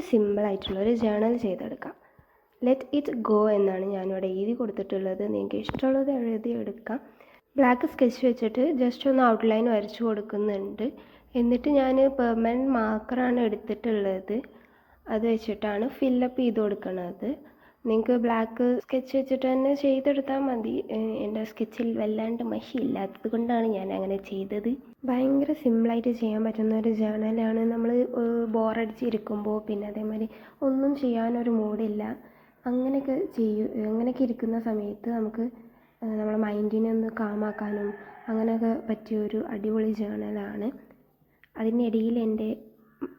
സിമ്പിളായിട്ടുള്ളൊരു ജേണൽ ചെയ്തെടുക്കാം. Let it go എന്നാണ് ഞാനിവിടെ എഴുതി കൊടുത്തിട്ടുള്ളത്. നിങ്ങൾക്ക് ഇഷ്ടമുള്ളത് എഴുതി എടുക്കാം. ബ്ലാക്ക് സ്കെച്ച് വെച്ചിട്ട് ജസ്റ്റ് ഒന്ന് ഔട്ട്ലൈൻ വരച്ചു കൊടുക്കുന്നുണ്ട്. എന്നിട്ട് ഞാൻ പെർമനൻറ്റ് മാർക്കറാണ് എടുത്തിട്ടുള്ളത്. അത് വെച്ചിട്ടാണ് ഫില്ലപ്പ് ചെയ്ത് കൊടുക്കുന്നത്. നിങ്ങൾക്ക് ബ്ലാക്ക് സ്കെച്ച് വെച്ചിട്ട് തന്നെ ചെയ്തെടുത്താൽ മതി. എൻ്റെ സ്കെച്ചിൽ വല്ലാണ്ട് മഷി ഇല്ലാത്തത് കൊണ്ടാണ് ഞാൻ അങ്ങനെ ചെയ്തത്. ഭയങ്കര സിമ്പിളായിട്ട് ചെയ്യാൻ പറ്റുന്ന ഒരു ജേണലാണ്. നമ്മൾ ബോറടിച്ചിരിക്കുമ്പോൾ പിന്നെ അതേമാതിരി ഒന്നും ചെയ്യാനൊരു മൂഡില്ല, അങ്ങനെയൊക്കെ ഇരിക്കുന്ന സമയത്ത് നമുക്ക് നമ്മളെ മൈൻഡിനെ ഒന്ന് കാമാക്കാനും അങ്ങനെയൊക്കെ പറ്റിയൊരു അടിപൊളി ജേണലാണ്. അതിനിടയിൽ എൻ്റെ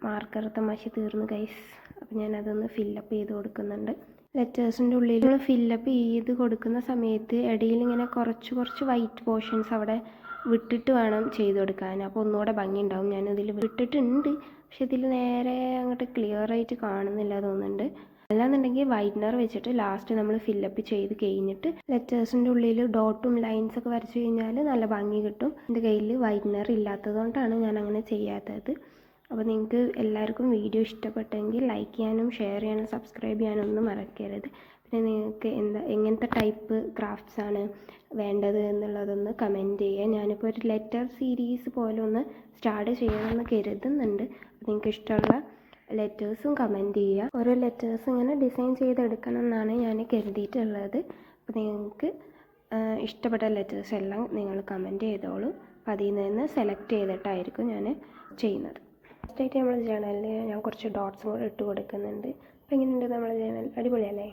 മാർക്കറത്തെ മഷി തീർന്നു ഗൈസ്. അപ്പോൾ ഞാനതൊന്ന് ഫില്ലപ്പ് ചെയ്ത് കൊടുക്കുന്നുണ്ട്. ലെറ്റേഴ്സിൻ്റെ ഉള്ളിൽ നമ്മൾ ഫില്ലപ്പ് ചെയ്ത് കൊടുക്കുന്ന സമയത്ത് ഇടയിൽ ഇങ്ങനെ കുറച്ച് വൈറ്റ് പോർഷൻസ് അവിടെ വിട്ടിട്ട് വേണം ചെയ്ത് കൊടുക്കാൻ. അപ്പോൾ ഒന്നുകൂടെ ഭംഗി ഉണ്ടാവും. ഞാനിതിൽ വിട്ടിട്ടുണ്ട്, പക്ഷെ ഇതിൽ നേരെ അങ്ങോട്ട് ക്ലിയർ ആയിട്ട് കാണുന്നില്ല തോന്നുന്നുണ്ട്. അല്ലാന്നുണ്ടെങ്കിൽ വൈറ്റ്നർ വെച്ചിട്ട് ലാസ്റ്റ് നമ്മൾ ഫില്ലപ്പ് ചെയ്ത് കഴിഞ്ഞിട്ട് ലെറ്റേഴ്സിൻ്റെ ഉള്ളിൽ ഡോട്ടും ലൈൻസൊക്കെ വരച്ച് കഴിഞ്ഞാൽ നല്ല ഭംഗി കിട്ടും. എൻ്റെ കയ്യിൽ വൈറ്റ്നർ ഇല്ലാത്തത് കൊണ്ടാണ് ഞാൻ അങ്ങനെ ചെയ്യാത്തത്. അപ്പോൾ നിങ്ങൾക്ക് എല്ലാവർക്കും വീഡിയോ ഇഷ്ടപ്പെട്ടെങ്കിൽ ലൈക്ക് ചെയ്യാനും ഷെയർ ചെയ്യാനും സബ്സ്ക്രൈബ് ചെയ്യാനും ഒന്നും മറക്കരുത്. പിന്നെ നിങ്ങൾക്ക് എങ്ങനത്തെ ടൈപ്പ് ക്രാഫ്റ്റ്സാണ് വേണ്ടത് എന്നുള്ളതൊന്ന് കമൻറ്റ് ചെയ്യുക. ഞാനിപ്പോൾ ഒരു ലെറ്റർ സീരീസ് പോലെ ഒന്ന് സ്റ്റാർട്ട് ചെയ്യണമെന്ന് കരുതുന്നുണ്ട്. അപ്പോൾ നിങ്ങൾക്ക് ഇഷ്ടമുള്ള ലെറ്റേഴ്സും കമൻറ്റ് ചെയ്യുക. ഓരോ ലെറ്റേഴ്സും ഇങ്ങനെ ഡിസൈൻ ചെയ്തെടുക്കണം എന്നാണ് ഞാൻ കരുതിയിട്ടുള്ളത്. അപ്പോൾ നിങ്ങൾക്ക് ഇഷ്ടപ്പെട്ട ലെറ്റേഴ്സ് എല്ലാം നിങ്ങൾ കമൻറ്റ് ചെയ്തോളൂ. അപ്പോൾ അതിൽ നിന്ന് സെലക്ട് ചെയ്തിട്ടായിരിക്കും ഞാൻ ചെയ്യുന്നത്. ഫസ്റ്റായിട്ട് നമ്മൾ ജേണലിൽ ഞാൻ കുറച്ച് ഡോട്ട്സും കൂടെ ഇട്ട് കൊടുക്കുന്നുണ്ട്. അപ്പോൾ എങ്ങനെയുണ്ട് നമ്മുടെ ജേണൽ? അടിപൊളിയല്ലേ?